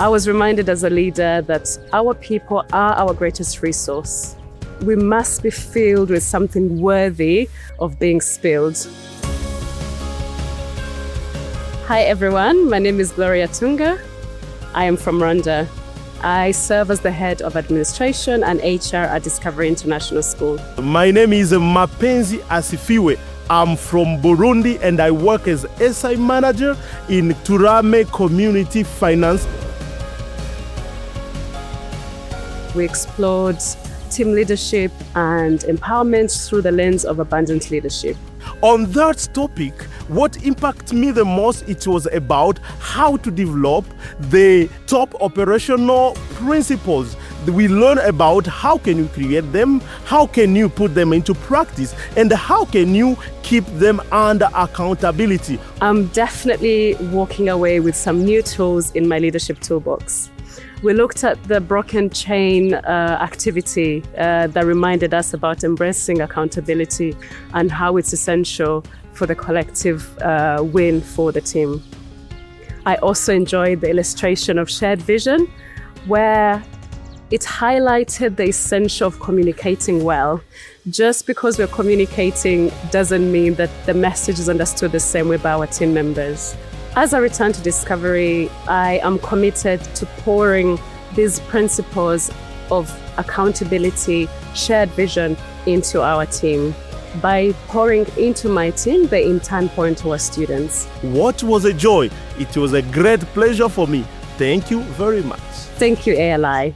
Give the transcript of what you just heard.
I was reminded as a leader that our people are our greatest resource. We must be filled with something worthy of being spilled. Hi everyone, my name is Gloria Tunga. I am from Rwanda. I serve as the head of administration and HR at Discovery International School. My name is Mapenzi Asifiwe. I'm from Burundi and I work as SI manager in Turame Community Finance. We explored team leadership and empowerment through the lens of abundant leadership. On that topic, what impacted me the most, it was about how to develop the top operational principles. We learn about how can you create them, how can you put them into practice, and how can you keep them under accountability. I'm definitely walking away with some new tools in my leadership toolbox. We looked at the broken chain activity that reminded us about embracing accountability and how it's essential for the collective win for the team. I also enjoyed the illustration of shared vision, where it highlighted the essential of communicating well. Just because we're communicating doesn't mean that the message is understood the same way by our team members. As I return to Discovery, I am committed to pouring these principles of accountability, shared vision into our team. By pouring into my team, they in turn pour into our students. What was a joy! It was a great pleasure for me. Thank you very much. Thank you, ALI.